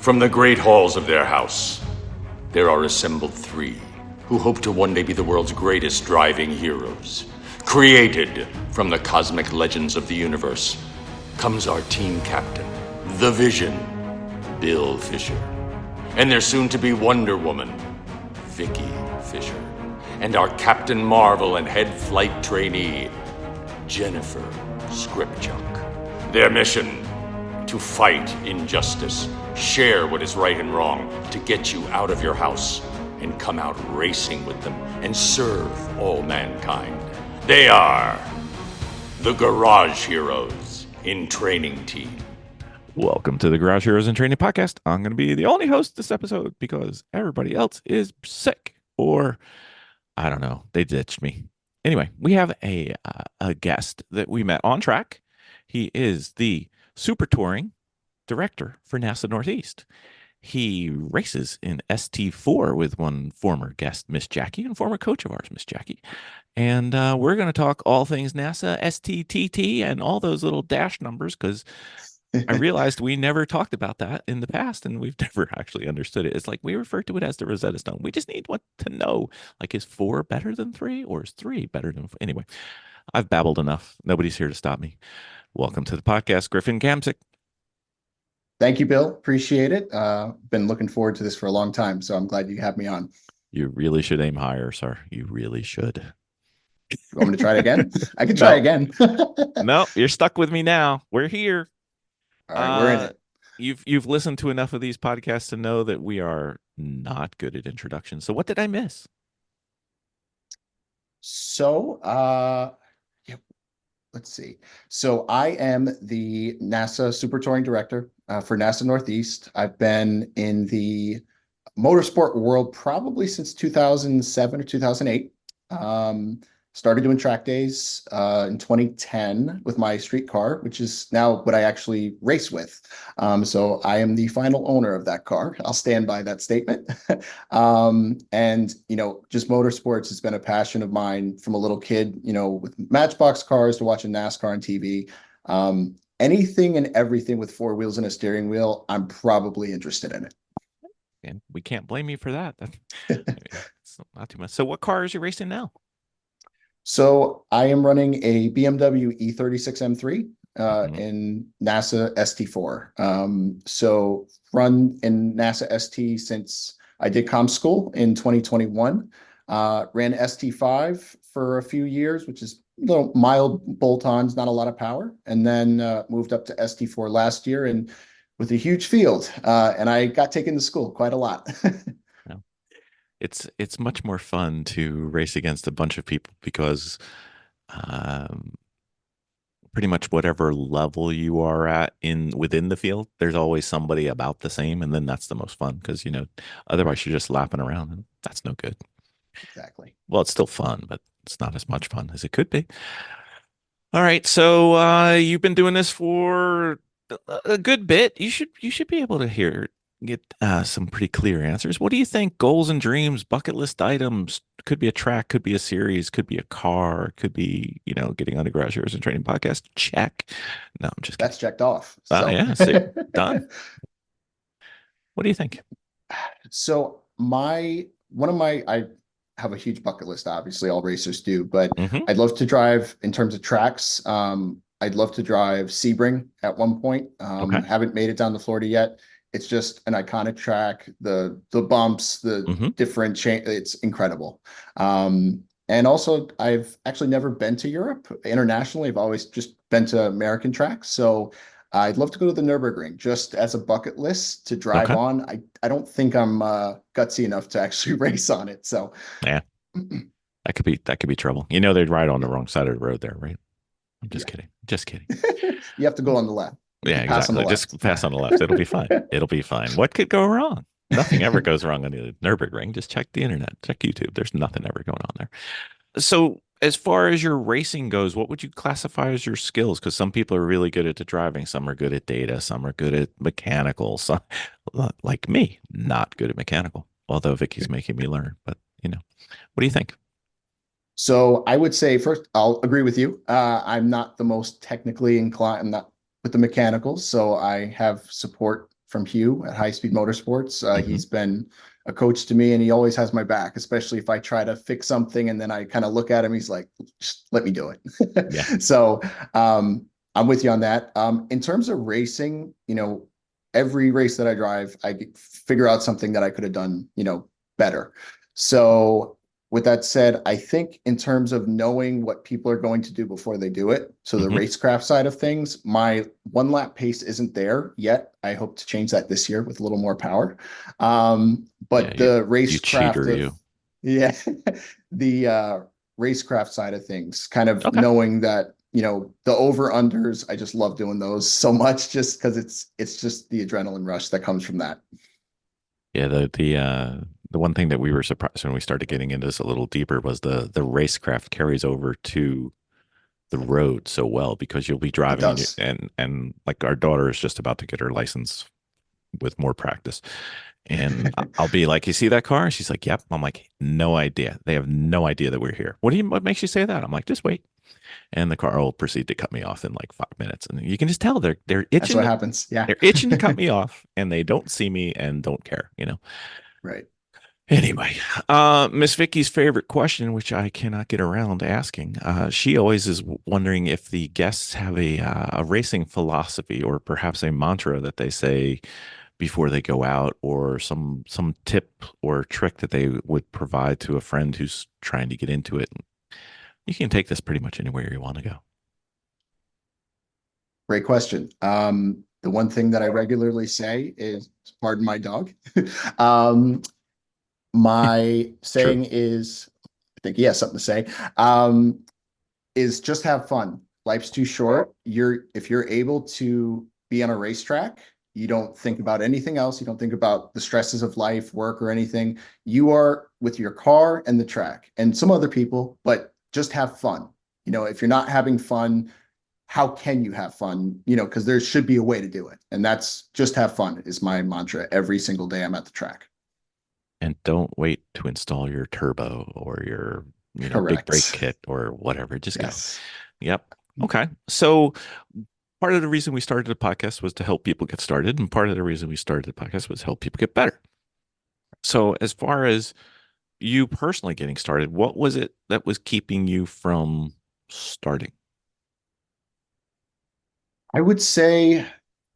From the great halls of their house, there are assembled three who hope to one day be the world's greatest driving heroes. Created from the cosmic legends of the universe comes our team captain, the Vision, Bill Fisher, and their soon-to-be Wonder Woman, Vicky Fisher, and our Captain Marvel and head flight trainee, Jennifer Scripchuk. Their mission: to fight injustice, share what is right and wrong, to get you out of your house and come out racing with them and serve all mankind. They are the Garage Heroes in Training Team. Welcome to the Garage Heroes in Training podcast. I'm going to be the only host this episode because everybody else is sick, or I don't know, they ditched me. Anyway, we have a guest that we met on track. He is the super touring director for NASA Northeast. He races in ST-4 with one former guest, Miss Jackie, and former coach of ours, Miss Jackie. And we're going to talk all things NASA, STTT, and all those little dash numbers, because I realized we never talked about that in the past, and we've never actually understood it. It's like we refer to it as the Rosetta Stone. We just need what to know. Like, is 4 better than 3, or is 3 better than 4? Anyway, I've babbled enough. Nobody's here to stop me. Welcome to the podcast, Griffin Gamcsik. Thank you, Bill. Appreciate it. Been looking forward to this for a long time, so I'm glad you have me on. You really should aim higher, sir. You really should. You want me to try it again? I can try again. No, you're stuck with me now. We're here. All right, we're in it. You've listened to enough of these podcasts to know that we are not good at introductions. So what did I miss? So, let's see. So I am the NASA Super Touring Director for NASA Northeast. I've been in the motorsport world probably since 2007 or 2008. Started doing track days in 2010 with my street car, which is now what I actually race with. So I am the final owner of that car. I'll stand by that statement. And, just motorsports has been a passion of mine from a little kid, with Matchbox cars to watching NASCAR on TV. Anything and everything with 4 wheels and a steering wheel, I'm probably interested in it. And we can't blame you for that. It's not too much. So what car is you racing now? So I am running a BMW E36 M3 in NASA ST4. So run in NASA ST since I did comm school in 2021. Ran ST5 for a few years, which is little mild bolt-ons, not a lot of power, and then moved up to ST4 last year, and with a huge field, and I got taken to school quite a lot. It's much more fun to race against a bunch of people because pretty much whatever level you are at within the field, there's always somebody about the same, and then that's the most fun because otherwise you're just lapping around, and that's no good. Exactly. Well, it's still fun, but it's not as much fun as it could be. All right, so you've been doing this for a good bit. You should be able to get some pretty clear answers. What do you think? Goals and dreams, bucket list items, could be a track, could be a series, could be a car, could be, getting on the Garage Heroes and Training podcast. Check. No, I'm just kidding. That's checked off. Oh, yeah, see, done. What do you think? So I have a huge bucket list, obviously all racers do, but I'd love to drive in terms of tracks. I'd love to drive Sebring at one point. Okay. Haven't made it down to Florida yet. It's just an iconic track. The bumps, the different change, it's incredible. And also, I've actually never been to Europe internationally. I've always just been to American tracks. So I'd love to go to the Nürburgring just as a bucket list to drive on. I don't think I'm gutsy enough to actually race on it. So yeah, that could be trouble. They'd ride on the wrong side of the road there, right? I'm just kidding. Just kidding. You have to go on the left. Yeah, exactly. Just pass on the left. It'll be fine. It'll be fine. What could go wrong? Nothing ever goes wrong on the Nürburgring. Just check the internet. Check YouTube. There's nothing ever going on there. So as far as your racing goes, what would you classify as your skills? Because some people are really good at the driving. Some are good at data. Some are good at mechanical. Some, like me, not good at mechanical. Although Vicky's making me learn. But, what do you think? So I would say first, I'll agree with you. I'm not the most technically inclined. I'm not with the mechanicals, so I have support from Hugh at High Speed Motorsports. Mhm. He's been a coach to me, and he always has my back, especially if I try to fix something and then I kind of look at him. He's like, just let me do Yeah. it. So I'm with you on that. In terms of racing, every race that I drive, I figure out something that I could have done, better. So with that said, I think in terms of knowing what people are going to do before they do it, so the Mhm. racecraft side of things, my one lap pace isn't there yet. I hope to change that this year with a little more power. But Yeah, the you racecraft cheater, of, you. yeah, the racecraft side of things, kind of Okay. knowing that, the over unders, I just love doing those so much just because it's just the adrenaline rush that comes from that. Yeah, the one thing that we were surprised when we started getting into this a little deeper was the racecraft carries over to the road so well because you'll be It driving does. and like our daughter is just about to get her license with more practice. And I'll be like, "You see that car?" And she's like, "Yep." I'm like, "No idea. They have no idea that we're here." What makes you say that? I'm like, "Just wait." And the car will proceed to cut me off in like 5 minutes. And you can just tell they're That's itching what happens. Yeah. they're itching to cut me off and they don't see me and don't care. Right. Anyway, Miss Vicky's favorite question, which I cannot get around asking, she always is wondering if the guests have a racing philosophy or perhaps a mantra that they say before they go out, or some tip or trick that they would provide to a friend who's trying to get into it. You can take this pretty much anywhere you want to go. Great question. The one thing that I regularly say is, pardon my dog. um, my True. saying is, I think he has something to say, um, is just have fun. Life's too short. If you're able to be on a racetrack, you don't think about anything else. You don't think about the stresses of life, work, or anything. You are with your car and the track and some other people, but just have fun. If you're not having fun, how can you have fun? Because there should be a way to do it. And that's just have fun is my mantra every single day I'm at the track. And don't wait to install your turbo or your, big brake Correct. kit or whatever. Just go. Yes. Yep. Okay. So part of the reason we started the podcast was to help people get started, and part of the reason we started the podcast was to help people get better. So as far as you personally getting started, what was it that was keeping you from starting? I would say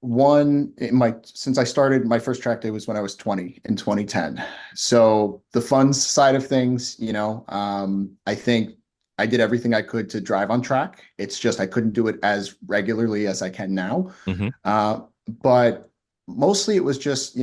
one in my since I started my first track day was when I was 20 in 2010. So the fun side of things, I think I did everything I could to drive on track. It's just I couldn't do it as regularly as I can now. Hmm. But mostly it was just,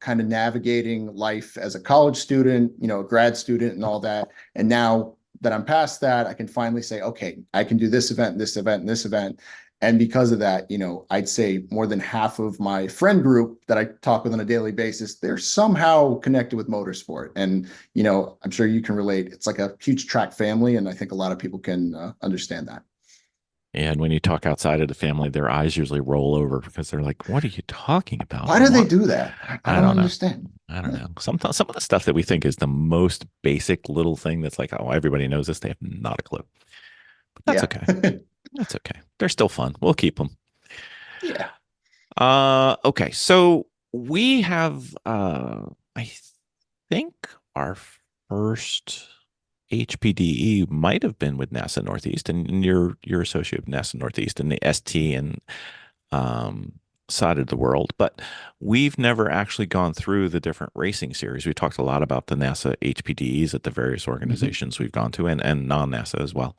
kind of navigating life as a college student, a grad student and all that. And now that I'm past that, I can finally say, okay, I can do this event, this event, and this event. And because of that, I'd say more than half of my friend group that I talk with on a daily basis, they're somehow connected with motorsport. And, I'm sure you can relate. It's like a huge track family. And I think a lot of people can understand that. And when you talk outside of the family, their eyes usually roll over because they're like, "What are you talking about?" Why do they do that? I I don't don't know. understand. I don't know. Some of the stuff that we think is the most basic little thing that's like, "Oh, everybody knows this." They have not a clue. But that's Yeah. okay. That's okay. They're still fun. We'll keep them. Yeah. Okay. So we have, I think our first HPDE might have been with NASA Northeast, and you're associated with NASA Northeast and the ST and um, side of the world, but we've never actually gone through the different racing series. We talked a lot about the NASA HPDEs at the various Mhm. organizations we've gone to, and non-NASA as well.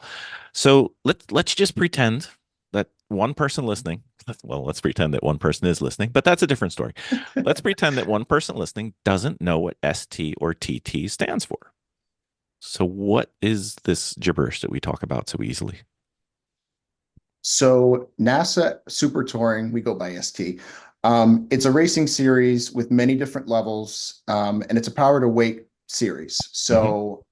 So let's just pretend that one person listening. Well, let's pretend that one person is listening, but that's a different story. Let's pretend that one person listening doesn't know what ST or TT stands for. So what is this gibberish that we talk about so easily? So NASA Super Touring, we go by ST. It's a racing series with many different levels, and it's a power to weight series. Hmm. So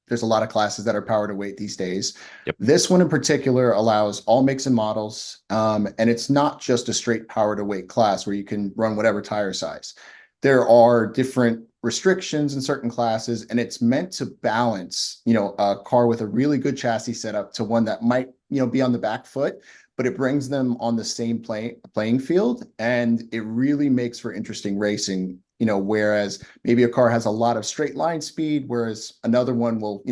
there's a lot of classes that are power to weight these days. Yep. This one in particular allows all makes and models, and it's not just a straight power to weight class where you can run whatever tire size. There are different restrictions in certain classes, and it's meant to balance, a car with a really good chassis setup to one that might be on the back foot, but it brings them on the same playing field, and it really makes for interesting racing. Whereas maybe a car has a lot of straight line speed, whereas another one will,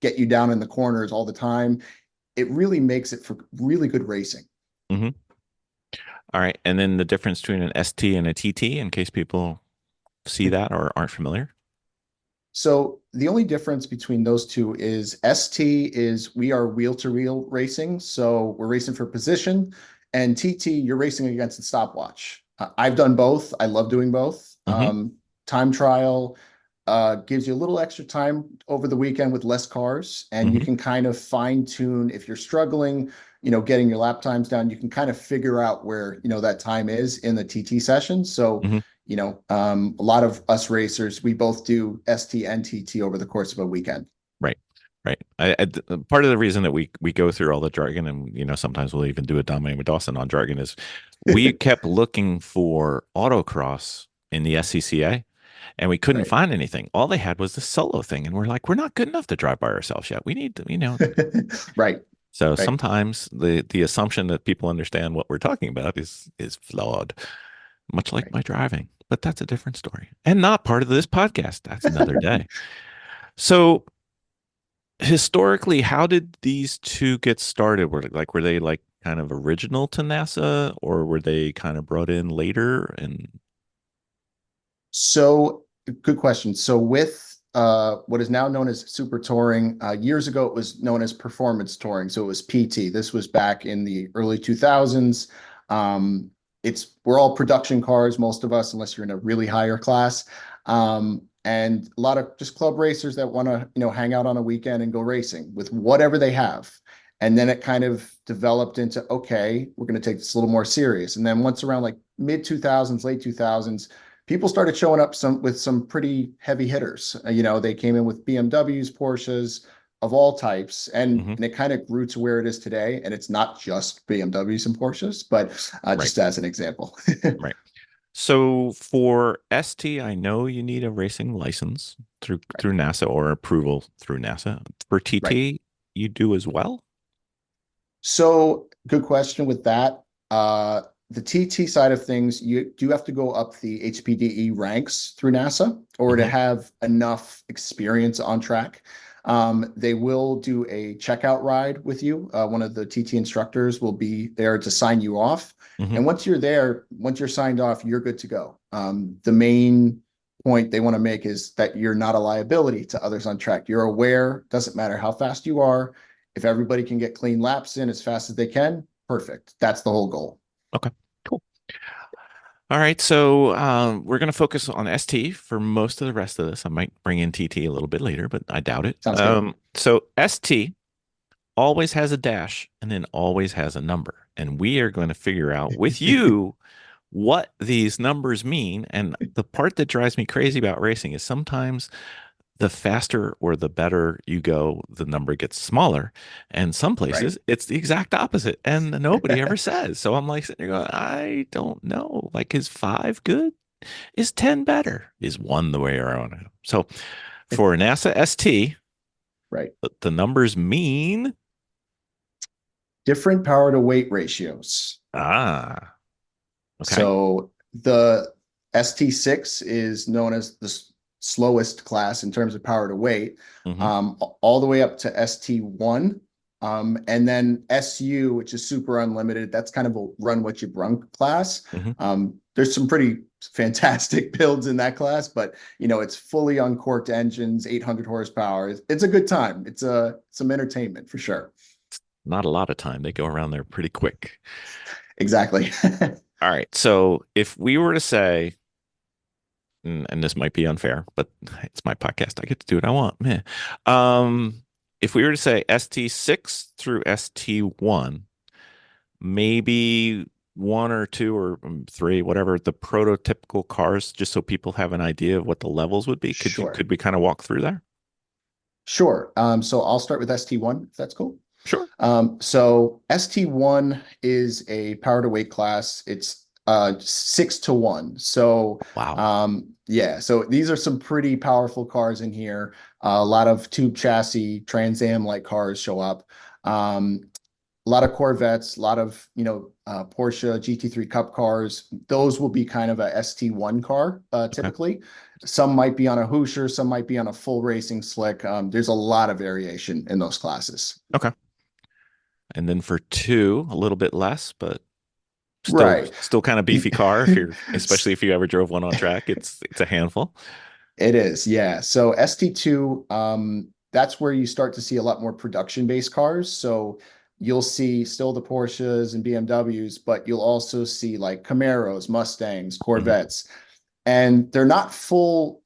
get you down in the corners all the time. It really makes it for really good racing. Mm-hmm. All right. And then the difference between an ST and a TT, in case people see that or aren't familiar. So the only difference between those two is ST is we are wheel to wheel racing. So we're racing for position, and TT, you're racing against a stopwatch. I've done both. I love doing both. Mm-hmm. Time trial gives you a little extra time over the weekend with less cars, and you Mm-hmm. can kind of fine tune if you're struggling, getting your lap times down. You can kind of figure out where, that time is in the TT session. So, Mm-hmm. a lot of us racers, we both do ST and TT over the course of a weekend. Right. Right. Part of the reason that we go through all the jargon, and sometimes we'll even do a Dominic with Dawson on jargon, is we kept looking for autocross in the SCCA, and we couldn't Right. find anything. All they had was the solo thing, and we're like, we're not good enough to drive by ourselves yet. We need to. Right. So Right. sometimes the assumption that people understand what we're talking about is flawed, much like Right. my driving. But that's a different story, and not part of this podcast. That's another day. So historically, how did these two get started? Were they like kind of original to NASA, or were they kind of brought in later? And So good question. So with what is now known as super touring, years ago it was known as performance touring. So it was PT. This was back in the early 2000s. We're all production cars, most of us, unless you're in a really higher class. And a lot of just club racers that want to, hang out on a weekend and go racing with whatever they have. And then it kind of developed into, okay, we're going to take this a little more serious. And then once around like mid 2000s, late 2000s, people started showing up with some pretty heavy hitters. They came in with BMWs, Porsches of all types, and, Mhm. and it kind of grew to where it is today. And it's not just BMWs and Porsches, but Right. just as an example. Right. So for ST, I know you need a racing license through NASA or approval through NASA. For TT, Right. you do as well? So good question with that. The TT side of things, you do have to go up the HPDE ranks through NASA or to Mhm. have enough experience on track. They will do a checkout ride with you. One of the TT instructors will be there to sign you off. Mhm. And once you're signed off, you're good to go. The main point they want to make is that you're not a liability to others on track. You're aware, doesn't matter how fast you are. If everybody can get clean laps in as fast as they can, perfect. That's the whole goal. Okay, cool. All right, so we're going to focus on ST for most of the rest of this. I might bring in TT a little bit later, but I doubt it. Sounds good. So ST always has a dash and then always has a number. And we are going to figure out with you what these numbers mean. And the part that drives me crazy about racing is sometimes the faster or the better you go, the number gets smaller. And some Right. places it's the exact opposite. And nobody ever says. So I'm like sitting there going, I don't know. Like, is 5 good? Is 10 better? Is 1 the way around? So for NASA ST, Right. the numbers mean Different power to weight ratios. okay. So the ST6 is known as the slowest class in terms of power to weight, Mhm. all the way up to ST1. And then SU, which is super unlimited, that's kind of a run what you brung class. Mhm. There's some pretty fantastic builds in that class, but it's fully uncorked engines, 800 horsepower. It's a good time. It's some entertainment for sure. Not a lot of time. They go around there pretty quick. Exactly. All right. So if we were to say, and this might be unfair, but it's my podcast. I get to do what I want. Meh. If we were to say ST6 through ST1, maybe 1 or 2 or 3, whatever the prototypical cars, just so people have an idea of what the levels would be. Sure. Could we kind of walk through there? Sure. So I'll start with ST1, if that's cool. Sure. So ST1 is a power to weight class. It's 6-1. So Wow. yeah, so these are some pretty powerful cars in here. A lot of tube chassis, Trans Am like cars show up. A lot of Corvettes, a lot of, Porsche GT3 Cup cars. Those will be kind of a ST1 car, typically. Some might be on a Hoosier, some might be on a full racing slick. There's a lot of variation in those classes. Okay. And then for 2, a little bit less, but Right. still kind of beefy car if you're, especially if you ever drove one on track. It's a handful. It is, yeah. So ST2, that's where you start to see a lot more production-based cars. So you'll see still the Porsches and BMWs, but you'll also see like Camaros, Mustangs, Corvettes, and they're not full,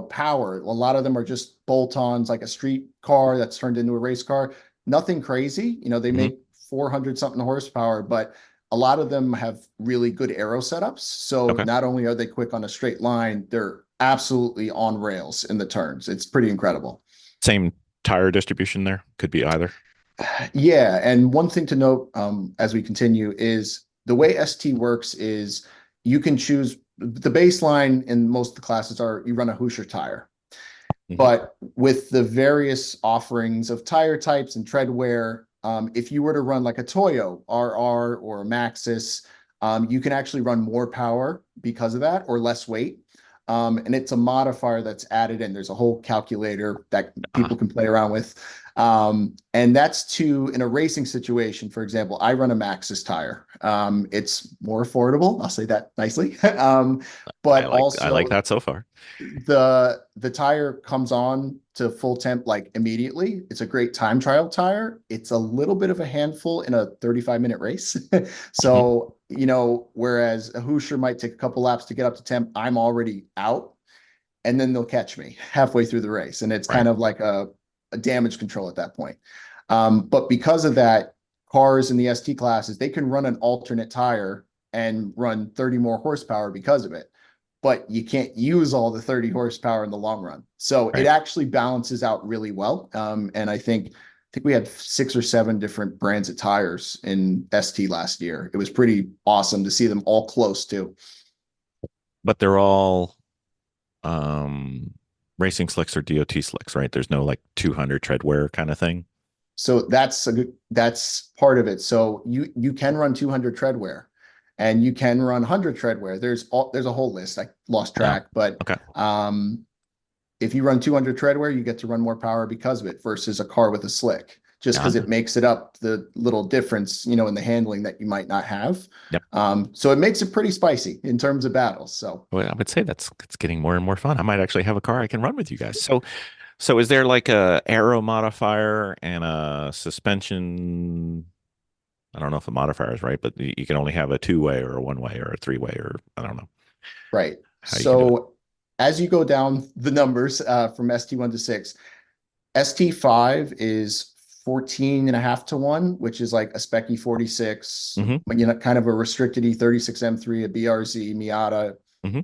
power. A lot of them are just bolt-ons, like a street car that's turned into a race car. Nothing crazy. They make 400 something horsepower, but a lot of them have really good aero setups. So Okay. not only are they quick on a straight line, they're absolutely on rails in the turns. It's pretty incredible. Same tire distribution there. Could be either. Yeah, and one thing to note as we continue is the way ST works is you can choose the baseline in most of the classes are you run a Hoosier tire. But with the various offerings of tire types and tread wear, if you were to run like a Toyo RR or a Maxxis, you can actually run more power because of that or less weight. And it's a modifier that's added in. There's a whole calculator that people can play around with. And that's in a racing situation, for example, I run a Maxxis tire. It's more affordable. I'll say that nicely. But I like that so far. The tire comes on to full temp like immediately. It's a great time trial tire. It's a little bit of a handful in a 35-minute race. So, whereas a Hoosier might take a couple laps to get up to temp, I'm already out. And then they'll catch me halfway through the race. And it's kind of like a damage control at that point. But because of that, cars in the ST classes, they can run an alternate tire and run 30 more horsepower because of it. But you can't use all the 30 horsepower in the long run. So it actually balances out really well. And I think we had 6 or 7 different brands of tires in ST last year. It was pretty awesome to see them all close too. But they're all racing slicks or DOT slicks, right? There's no like 200 tread wear kind of thing. So that's part of it. So you can run 200 tread wear. And you can run 100 tread wear. There's a whole list. I lost track, but if you run 200 tread wear, you get to run more power because of it versus a car with a slick, just because it makes it up the little difference, in the handling that you might not have. So it makes it pretty spicy in terms of battles. So I would say it's getting more and more fun. I might actually have a car I can run with you guys. So is there like a aero modifier and a suspension? I don't know if a modifier is right, but you can only have a 2-way or a 1-way or a 3-way or I don't know. Right. So as you go down the numbers from ST1 to 6, ST5 is 14.5 to 1, which is like a Spec E46, kind of a restricted E36 M3, a BRZ, Miata,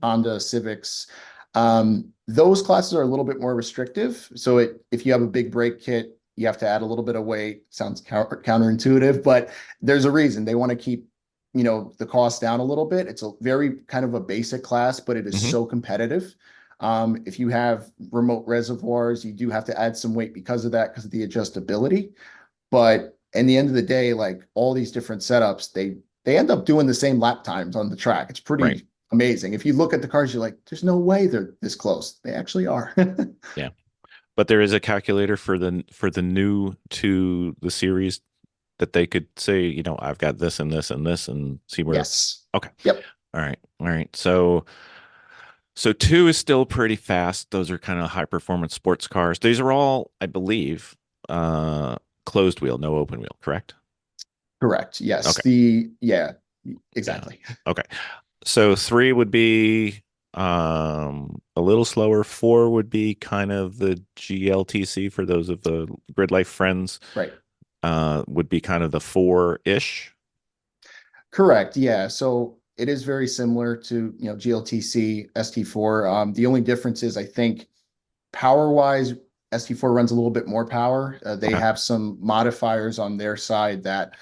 Honda Civics. Those classes are a little bit more restrictive. So if you have a big brake kit, you have to add a little bit of weight. Sounds counterintuitive, but there's a reason. They want to keep, the cost down a little bit. It's a very kind of a basic class, but it is so competitive. If you have remote reservoirs, you do have to add some weight because of that, because of the adjustability. But in the end of the day, like all these different setups, they end up doing the same lap times on the track. It's pretty amazing. If you look at the cars, you're like, there's no way they're this close. They actually are. Yeah. But there is a calculator for the new to the series that they could say, I've got this and this and this and see where. Yes. Okay. Yep. All right. So 2 is still pretty fast. Those are kind of high performance sports cars. These are all, I believe, closed wheel, no open wheel, correct? Correct. Yes. Okay. Exactly. Yeah. Okay. So 3 would be a little slower. 4 would be kind of the GLTC for those of the Grid Life friends. Right. Would be kind of the 4-ish. Correct. Yeah. So it is very similar to, GLTC, ST4. The only difference is I think power-wise, ST4 runs a little bit more power. They have some modifiers on their side that,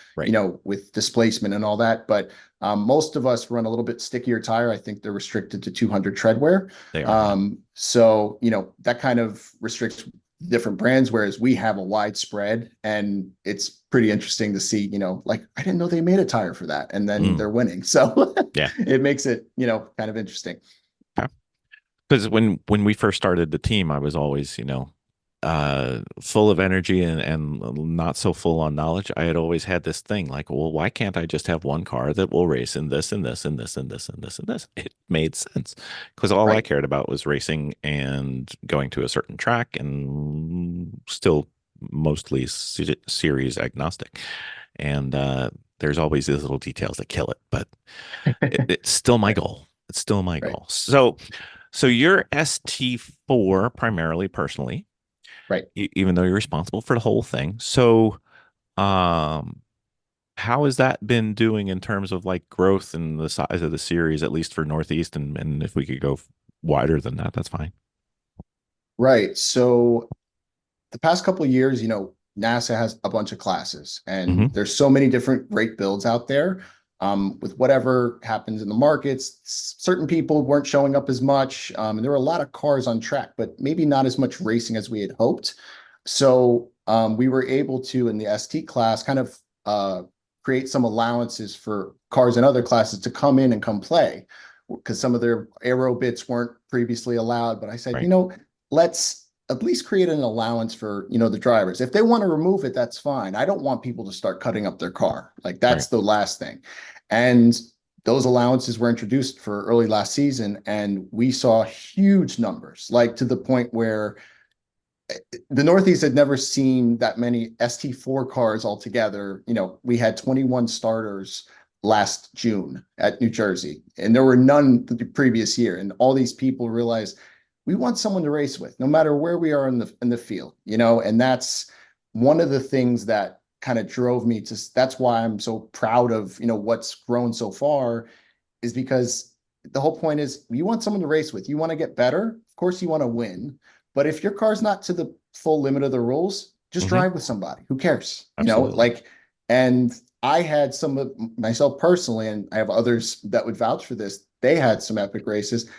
with displacement and all that. But most of us run a little bit stickier tire. I think they're restricted to 200 tread wear. They are. So, that kind of restricts different brands, whereas we have a wide spread, and it's pretty interesting to see, like, I didn't know they made a tire for that, and then they're winning. So Yeah. it makes it, kind of interesting. Because when we first started the team, I was always, full of energy and not so full on knowledge. I had always had this thing like, well, why can't I just have one car that will race in this and this and this and this and this and this? It made sense because all I Right. cared about was racing and going to a certain track, and still mostly series agnostic. And there's always these little details that kill it, but it's still my Right. goal. It's still my Right. goal. So you're ST-4 primarily personally, Right. even though you're responsible for the whole thing. So, um, how has that been doing in terms of like growth and the size of the series, at least for Northeast? And if we could go wider than that, that's fine. Right. So the past couple of years, NASA has a bunch of classes, and Hmm. there's so many different great builds out there. With whatever happens in the markets, certain people weren't showing up as much, and there were a lot of cars on track, but maybe not as much racing as we had hoped. So we were able to, in the ST class, kind of create some allowances for cars in other classes to come in and come play, because some of their aero bits weren't previously allowed. But I said, Right. let's at least create an allowance for, the drivers. If they want to remove it, that's fine. I don't want people to start cutting up their car. Like, Right. that's the last thing. And those allowances were introduced for early last season, and we saw huge numbers, like to the point where the Northeast had never seen that many ST-4 cars altogether. We had 21 starters last June at New Jersey, and there were none the previous year. And all these people realized we want someone to race with, no matter where we are in the field, and that's one of the things that kind of drove me to. That's why I'm so proud of what's grown so far, is because the whole point is you want someone to race with. You want to get better. Of course, you want to win. But if your car's not to the full limit of the rules, just Hmm. drive with somebody. Who cares? Absolutely. And I had some of myself personally, and I have others that would vouch for this. They had some epic races.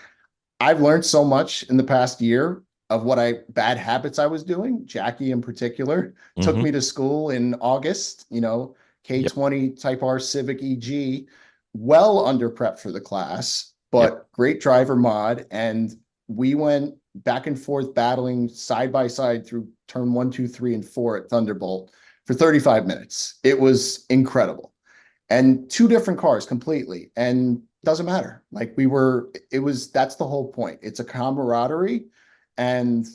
I've learned so much in the past year of what bad habits I was doing. Jackie in particular took Hmm. me to school in August, Yep. K20 Type R Civic EG, well under prep for the class, Yep. but great driver mod. And we went back and forth battling side by side through turn 1, 2, 3, and 4 at Thunderbolt for 35 minutes. It was incredible. And two different cars completely. And doesn't matter. Like, that's the whole point. It's a camaraderie. And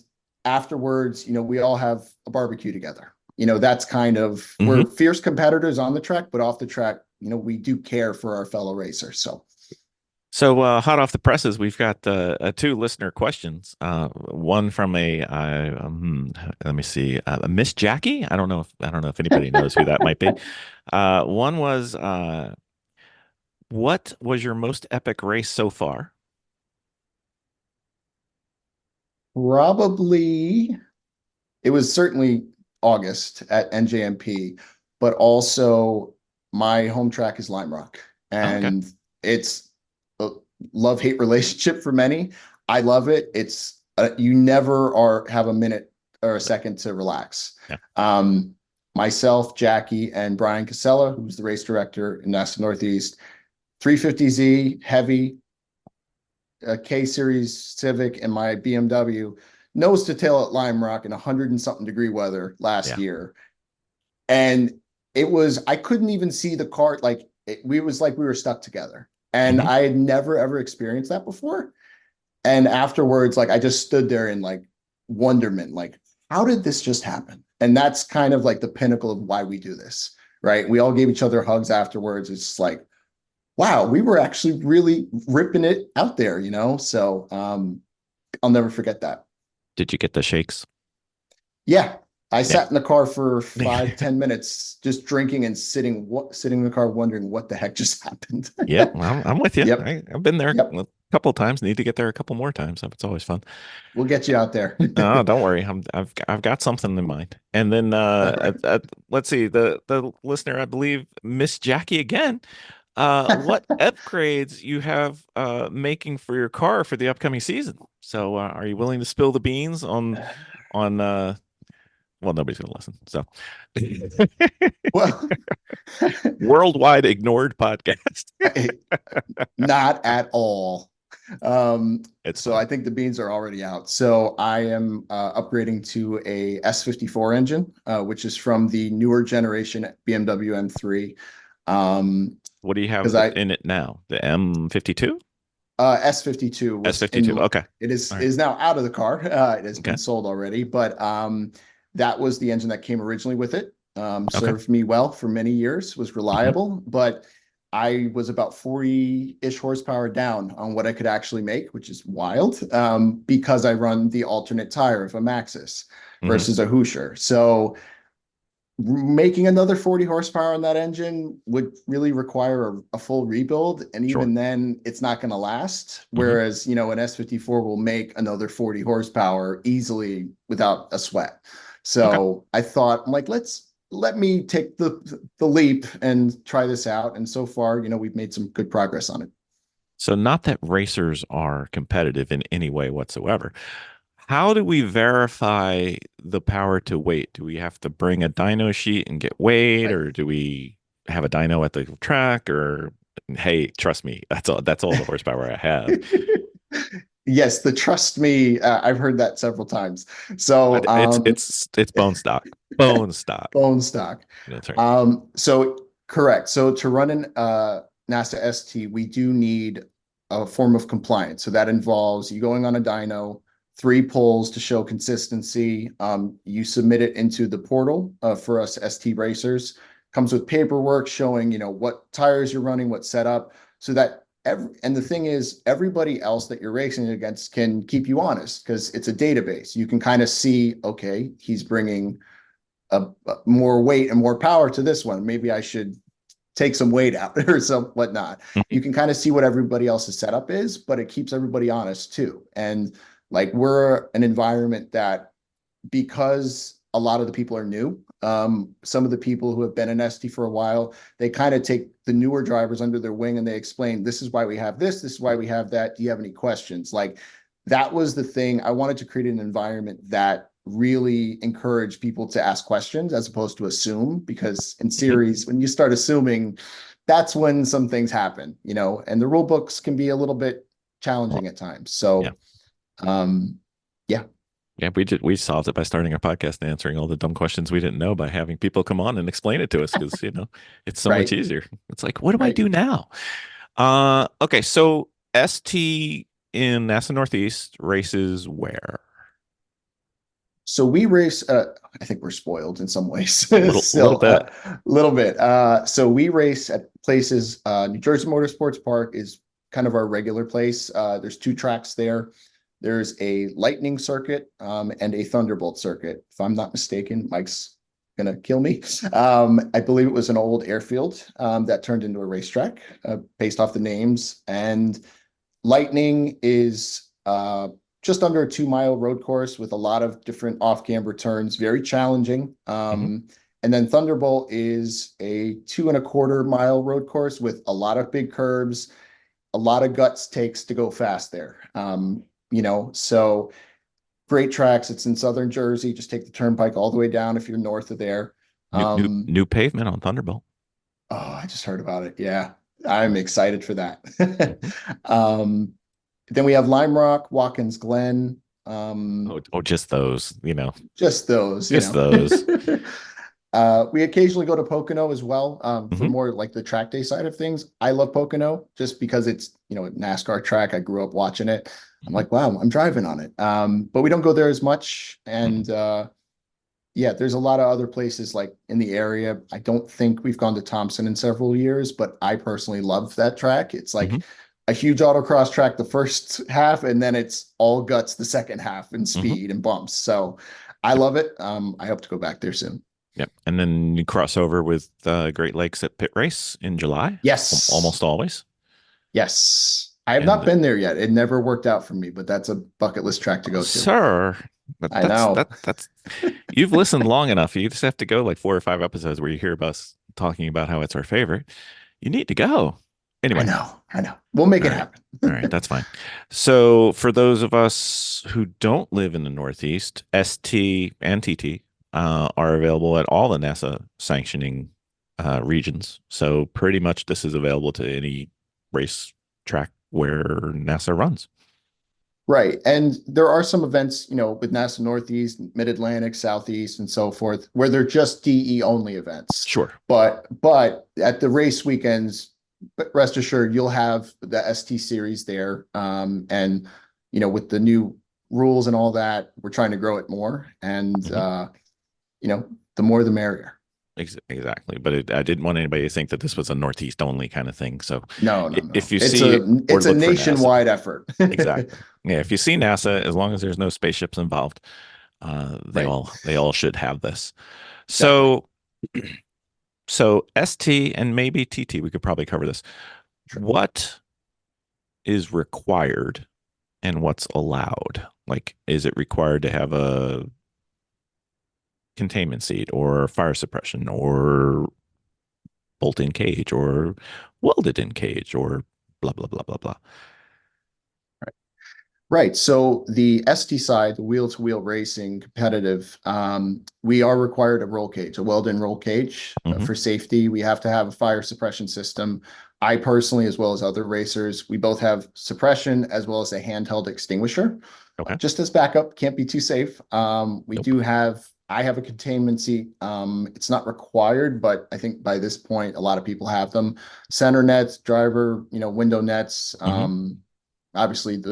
afterwards, we all have a barbecue together. That's kind of, we're Hmm. fierce competitors on the track, but off the track, we do care for our fellow racers. So So hot off the presses, we've got two listener questions. One from let me see, Miss Jackie. I don't know if anybody knows who that might be. One was, what was your most epic race so far? probably it was certainly August at NJMP, but also my home track is Lime Rock, Oh, okay. and it's a love-hate relationship for many. I love it. It's you never have a minute or a second to relax. Yeah. Myself, Jackie, and Brian Casella, who's the race director in NASA Northeast, 350Z heavy, a K Series Civic, and my BMW nose to tail at Lime Rock in 100 and something degree weather last Yeah. year. And I couldn't even see the car. Like, we was like we were stuck together. And Hmm. I had never ever experienced that before. And afterwards, like, I just stood there in like wonderment, like, how did this just happen? And that's kind of like the pinnacle of why we do this, right? We all gave each other hugs afterwards. It's just like, wow, we were actually really ripping it out there, So I'll never forget that. Did you get the shakes? Yeah. I Yeah. sat in the car for 5, 10 minutes, just drinking and sitting in the car wondering what the heck just happened. Yep. I'm with you. Yep. I've been there Yep. a couple of times. Need to get there a couple more times. It's always fun. We'll get you out there. Oh, don't worry. I've got something in mind. And then All right. let's see, the listener, I believe, Miss Jackie again. What upgrades you have making for your car for the upcoming season? So, are you willing to spill the beans on on well, nobody's gonna listen. So Well, worldwide ignored podcast. not at all. It's So fine. I think the beans are already out. So I am upgrading to a S-54 engine, which is from the newer generation BMW M3. What do you Because have I in it now? The M52? S-52 was in S52. the Okay. it All right. is now out of the car. It has Okay. been sold already, but that was the engine that came originally with it. Okay. Served me well for many years, was Mhm. reliable, but I was about 40-ish horsepower down on what I could actually make, which is wild, because I run the alternate tire of a Maxxis Mhm. versus a Hoosier. So making another 40 horsepower on that engine would really require a full rebuild. And Sure. even then, it's not going to last. Mhm. Whereas, an S-54 will make another 40 horsepower easily without a sweat. Okay. So I thought, I'm like, let me take the leap and try this out. And so far, we've made some good progress on it. So not that racers are competitive in any way whatsoever. How do we verify the power to weight? Do we have to bring a dyno sheet and get weighed, Right. or do we have a dyno at the track? Or hey, trust me, that's all the horsepower I have. Yes, the trust me, I've heard that several times. So It's bone stock. Bone stock. bone stock. That's right. So correct. So to run an NASA ST, we do need a form of compliance. So that involves you going on a dyno, 3 pulls to show consistency. You submit it into the portal for us ST racers. Comes with paperwork showing, what tires you're running, what setup, so that and the thing is, everybody else that you're racing against can keep you honest because it's a database. You can kind of see, okay, he's bringing a more weight and more power to this one. Maybe I should take some weight out or some whatnot. Mhm. You can kind of see what everybody else's setup is, but it keeps everybody honest too. And like we're an environment that because a lot of the people are new, some of the people who have been in ST for a while, they kind of take the newer drivers under their wing and they explain, this is why we have this is why we have that. Do you have any questions? Like that was the thing. I wanted to create an environment that really encouraged people to ask questions as opposed to assume, because in series, when you start assuming, that's when some things happen, and the rule books can be a little bit Well, challenging at times. yeah. So, yeah. Yeah, we solved it by starting our podcast and answering all the dumb questions we didn't know by having people come on and explain it to us because it's so much Right. easier. It's like, what do I Right. do now? Okay, so ST in NASA Northeast races where? So we race, I think we're spoiled in some ways Little still, bit. a little bit. So we race at places, New Jersey Motorsports Park is kind of our regular place. There's 2 tracks there. There's a lightning circuit and a thunderbolt circuit. If I'm not mistaken, Mike's gonna kill me. I believe it was an old airfield that turned into a racetrack based off the names. And lightning is just under a 2-mile road course with a lot of different off-camber turns, very challenging. Mhm. And then Thunderbolt is a 2.25-mile road course with a lot of big curves, a lot of guts takes to go fast there. So great tracks. It's in southern Jersey. Just take the turnpike all the way down if you're north of there. New pavement on Thunderbolt. Oh, I just heard about it. Yeah, I'm excited for that. Mhm. um, Then we have Lime Rock, Watkins Glen, Oh, just those, just those, just those. We occasionally go to Pocono as well, for Mhm. more like the track day side of things. I love Pocono just because it's, a NASCAR track. I grew up watching it. I'm Mhm. like, wow, I'm driving on it. But we don't go there as much. Mhm. And yeah, there's a lot of other places like in the area. I don't think we've gone to Thompson in several years, but I personally love that track. It's Mhm. like a huge autocross track the first half, and then it's all guts the second half and Mhm. speed and bumps. So I Yep. love it. I hope to go back there soon. Yep. And then you cross over with Great Lakes at Pit Race in July, Yes. almost always. Yes. I have not And been there yet. It never worked out for me, but that's a bucket list track to go to. sir, I know. that's you've listened long enough. You just have to go like 4 or 5 episodes where you hear us talking about how it's our favorite. You need to go. Anyway, I know. We'll make all it right. happen. All right, that's fine. So for those of us who don't live in the Northeast, ST and TT are available at all the NASA sanctioning regions. So pretty much this is available to any race track where NASA runs. Right. And there are some events, with NASA Northeast, Mid-Atlantic, Southeast, and so forth, where they're just DE only events. Sure. But at the race weekends, rest assured you'll have the ST series there. And with the new rules and all that, we're trying to grow it more. And the more the merrier. Exactly. But I didn't want anybody to think that this was a Northeast only kind of thing. So No. if you It's see a or it's a look for NASA, nationwide effort. exactly. Yeah, if you see NASA, as long as there's no spaceships involved, they Right. all should have this. Exactly. So so ST and maybe TT, we could probably cover this. Sure. What is required and what's allowed? Like, is it required to have a containment seat or fire suppression or bolt-in cage or welded-in cage or blah blah blah blah blah? Right. So the ST side, the wheel-to-wheel racing competitive, we are required a roll cage, a weld-in roll cage Mm-hmm. for safety. We have to have a fire suppression system. I personally, as well as other racers, we both have suppression as well as a handheld extinguisher. Okay. Just as backup, can't be too safe. Nope. I have a containment seat. It's not required, but I think by this point, a lot of people have them. Center nets, driver, window nets. Mm-hmm. Obviously,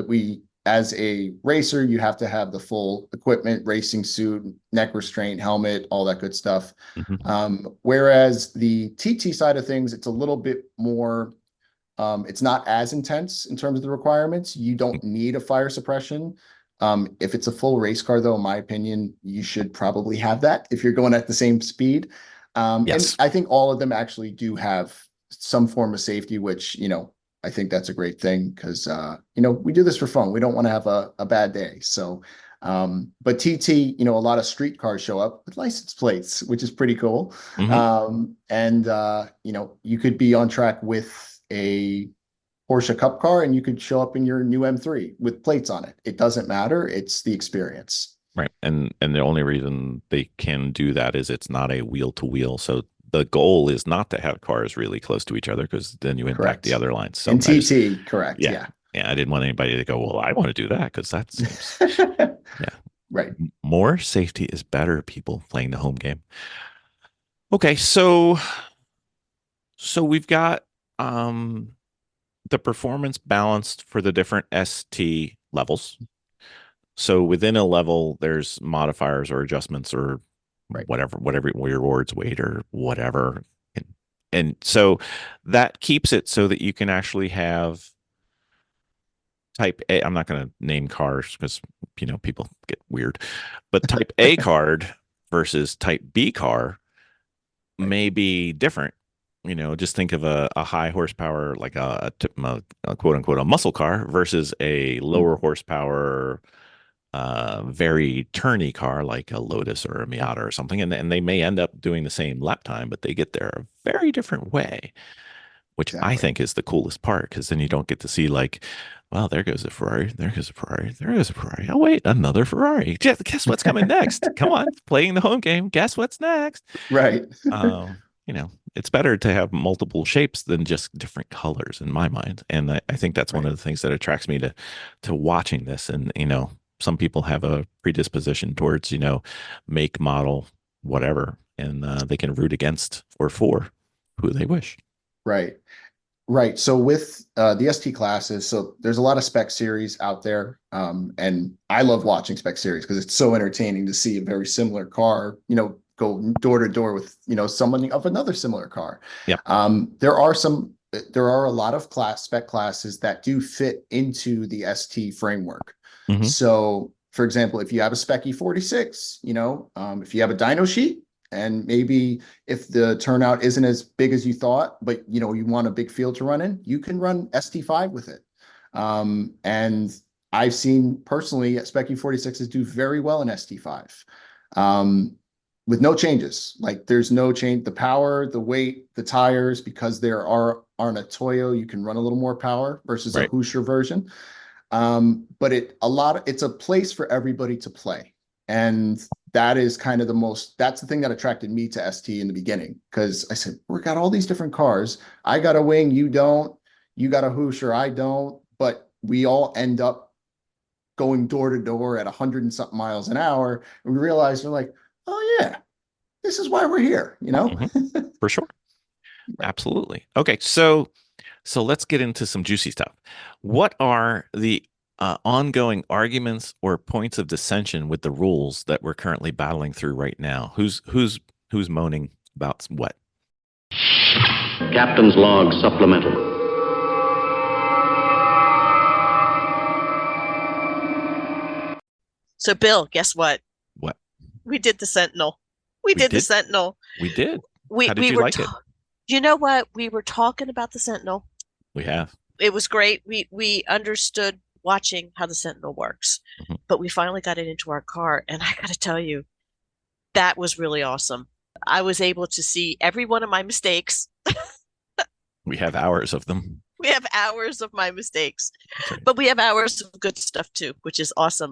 as a racer, you have to have the full equipment, racing suit, neck restraint, helmet, all that good stuff. Mm-hmm. Whereas the TT side of things, it's a little bit more, it's not as intense in terms of the requirements. You don't need a fire suppression. If it's a full race car, though, in my opinion, you should probably have that if you're going at the same speed. And Yes. I think all of them actually do have some form of safety, which, I think that's a great thing because, we do this for fun. We don't want to have a bad day. So, but TT, a lot of street cars show up with license plates, which is pretty cool. Mm-hmm. You could be on track with a Porsche Cup car and you could show up in your new M3 with plates on it. It doesn't matter. It's the experience. Right. And the only reason they can do that is it's not a wheel to wheel. So the goal is not to have cars really close to each other because then you impact the Correct. other lines. So And TT, correct. yeah. Yeah. I didn't want anybody to go, well, I want to do that because that seems, yeah. Right. More safety is better, people playing the home game. Okay. So we've got the performance balanced for the different ST levels. So within a level, there's modifiers or adjustments or Right. whatever rewards, weight or whatever. And so that keeps it so that you can actually have type A. I'm not going to name cars because, people get weird, but type A card versus type B car may be different. Just think of a high horsepower, like a quote unquote, a muscle car versus a lower horsepower, very turny car like a Lotus or a Miata or something. And they may end up doing the same lap time, but they get there a very different way, which I Exactly. think is the coolest part because then you don't get to see like, well, there goes a Ferrari, there goes a Ferrari, there goes a Ferrari. Oh, wait, another Ferrari. Guess what's coming next? Come on, playing the home game. Guess what's next? Right. It's better to have multiple shapes than just different colors in my mind. And I think that's one Right. of the things that attracts me to watching this. And, some people have a predisposition towards, make, model, whatever, and they can root against or for who they wish. Right. Right. So with the ST classes, so there's a lot of spec series out there. And I love watching spec series because it's so entertaining to see a very similar car, go door to door with, someone of another similar car. Yep. There are a lot of spec classes that do fit into the ST framework. Mm-hmm. So for example, if you have a Spec E46, if you have a dyno sheet, and maybe if the turnout isn't as big as you thought, but you want a big field to run in, you can run ST5 with it. And I've seen personally Spec E46s do very well in ST5. with no changes. Like there's no change. The power, the weight, the tires, because there aren't a Toyo, you can run a little more power versus a Right. Hoosier version. But it's a place for everybody to play. And that is kind of that's the thing that attracted me to ST in the beginning. Cause I said, we got all these different cars. I got a wing, you don't, you got a Hoosier, I don't, but we all end up going door to door at 100 and something miles an hour. And we realized we're like, oh yeah, this is why we're here, you know? For sure. Right. Absolutely. Okay. So let's get into some juicy stuff. What are the ongoing arguments or points of dissension with the rules that we're currently battling through right now? Who's moaning about what? Captain's log supplemental. So, Bill, guess what? What? We did the Sentinel. We did the Sentinel. We did. We How did we you were like it? You know what? We were talking about the Sentinel. We have. It was great. We understood watching how the Sentinel works, but we finally got it into our car, and I got to tell you, that was really awesome. I was able to see every one of my mistakes. We have hours of them. We have hours of my mistakes, Right. but we have hours of good stuff too, which is awesome.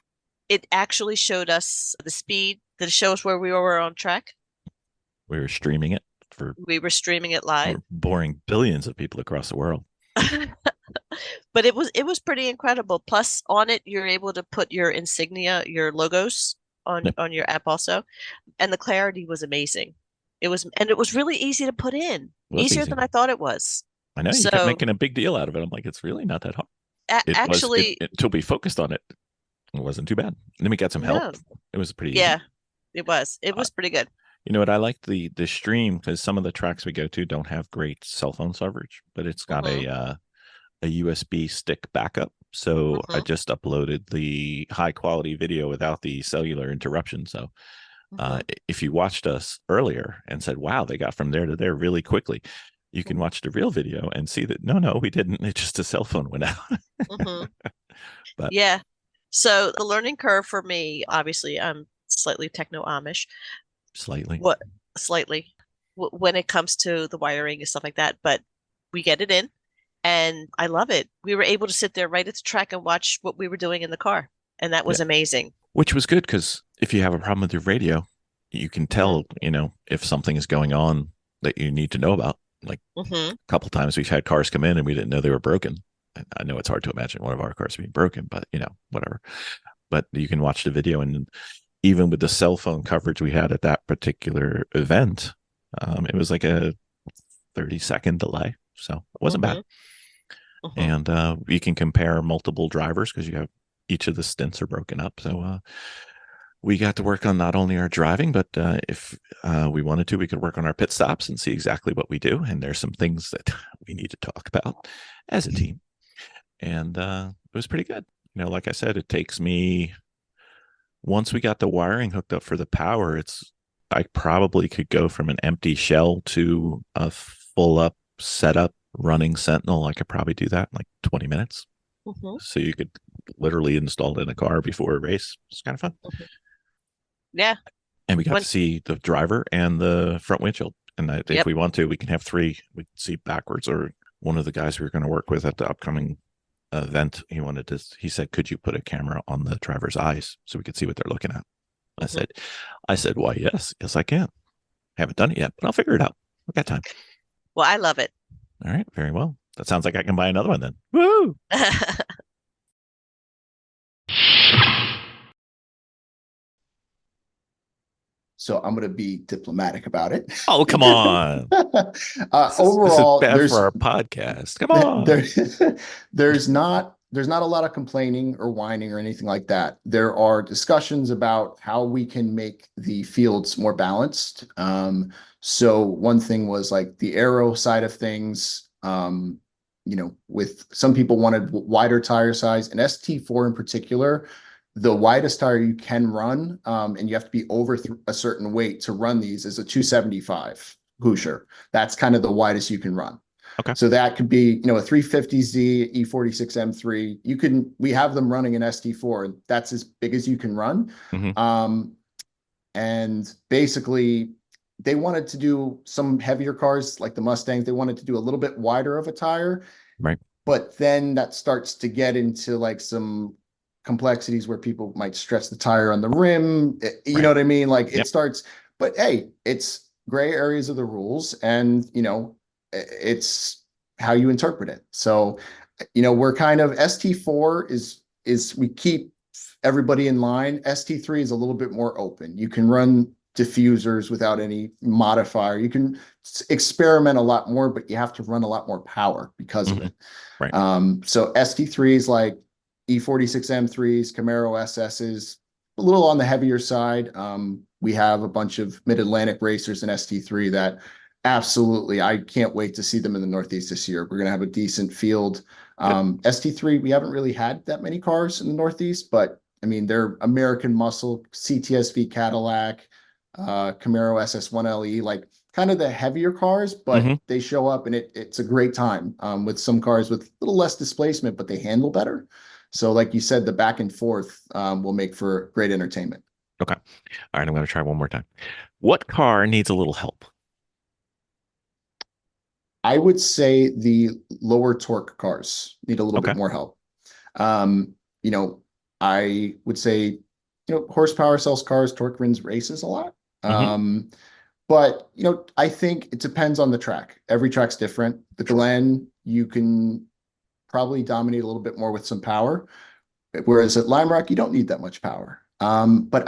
It actually showed us the speed. Did it show us where we were on track? We were streaming it We were streaming it live. for boring billions of people across the world. But it was pretty incredible. Plus, on it, you're able to put your insignia, your logos on your app also, and the clarity was amazing. It was really easy to put in, easier than I thought it was. I know you kept making a big deal out of it. I'm like, it's really not that hard. Until we focused on it, it wasn't too bad. And then we got some help. It was pretty easy. Yeah, it was. It was pretty good. You know what? I like the stream because some of the tracks we go to don't have great cell phone coverage, but it's got a USB stick backup. So I just uploaded the high quality video without the cellular interruption. So if you watched us earlier and said, wow, they got from there to there really quickly, you can watch the real video and see that no, we didn't. It's just a cell phone went out. But yeah. So the learning curve for me, obviously, I'm slightly techno Amish. Slightly. When it comes to the wiring and stuff like that, but we get it in and I love it. We were able to sit there right at the track and watch what we were doing in the car. And that was amazing. Which was good because if you have a problem with your radio, you can tell, if something is going on that you need to know about. Like a couple times we've had cars come in and we didn't know they were broken. And I know it's hard to imagine one of our cars being broken, but whatever. But you can watch the video, and even with the cell phone coverage we had at that particular event, it was like a 30-second delay. So it wasn't bad. And you can compare multiple drivers because you have each of the stints are broken up. So we got to work on not only our driving, but if we wanted to, we could work on our pit stops and see exactly what we do. And there's some things that we need to talk about as a team. And it was pretty good. Like I said, it takes me, once we got the wiring hooked up for the power, I probably could go from an empty shell to a full up setup running Sentinel. I could probably do that in like 20 minutes. So you could literally install it in a car before a race. It's kind of fun. Yeah. And we got to see the driver and the front windshield. And if we want to, we can have three. We can see backwards. Or one of the guys we were going to work with at the upcoming event, he said, could you put a camera on the driver's eyes so we could see what they're looking at? I said, why, yes, I can. Haven't done it yet, but I'll figure it out. I've got time. Well, I love it. All right. Very well. That sounds like I can buy another one then. Woo! So I'm going to be diplomatic about it. Oh, come on. Overall, this is bad for our podcast. Come on. There's not a lot of complaining or whining or anything like that. There are discussions about how we can make the fields more balanced. So one thing was like the aero side of things, with some people wanted wider tire size, and ST-4 in particular, the widest tire you can run, and you have to be over a certain weight to run these, is a 275 Hoosier. That's kind of the widest you can run. Okay. So that could be, a 350Z, E46 M3. We have them running in ST4, and that's as big as you can run. and basically they wanted to do some heavier cars like the Mustangs. They wanted to do a little bit wider of a tire, Right. but then that starts to get into like some complexities where people might stretch the tire on the rim. You know Right. what I mean? Like it Yep. starts, but hey, it's gray areas of the rules, and it's how you interpret it. So, we're kind of ST4 is we keep everybody in line. ST3 is a little bit more open. You can run diffusers without any modifier. You can experiment a lot more, but you have to run a lot more power because of it. Right. So ST3s like E46 M3s, Camaro SSs, a little on the heavier side. We have a bunch of mid-Atlantic racers in ST3 that absolutely, I can't wait to see them in the Northeast this year. We're going to have a decent field. ST3, we haven't really had that many cars in the Northeast, but I mean, they're American muscle, CTSV Cadillac, Camaro SS1LE, like kind of the heavier cars, but they show up and it's a great time with some cars with a little less displacement, but they handle better. So like you said, the back and forth will make for great entertainment. Okay. All right. I'm going to try one more time. What car needs a little help? I would say the lower torque cars need a little Okay. bit more help. You know, I would say, horsepower sells cars, torque wins races a lot. But, I think it depends on the track. Every track's different. The Glen, you can probably dominate a little bit more with some power. Whereas at Lime Rock, you don't need that much power. But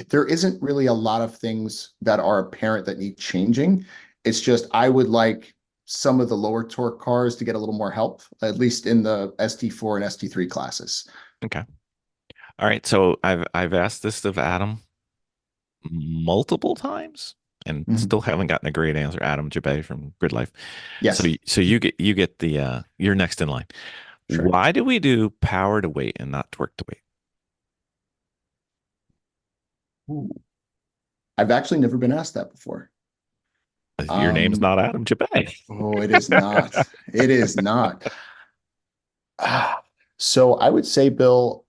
there isn't really a lot of things that are apparent that need changing. It's just, I would like some of the lower torque cars to get a little more help, at least in the ST4 and ST3 classes. Okay. All right. So I've asked this of Adam multiple times and still haven't gotten a great answer. Adam Jabay from Grid Life. Yes. So you get the you're next in line. Sure. Why do we do power to weight and not torque to weight? Ooh. I've actually never been asked that before. Your name's not Adam Jabay. Oh, it is not. It is not. So I would say, Bill,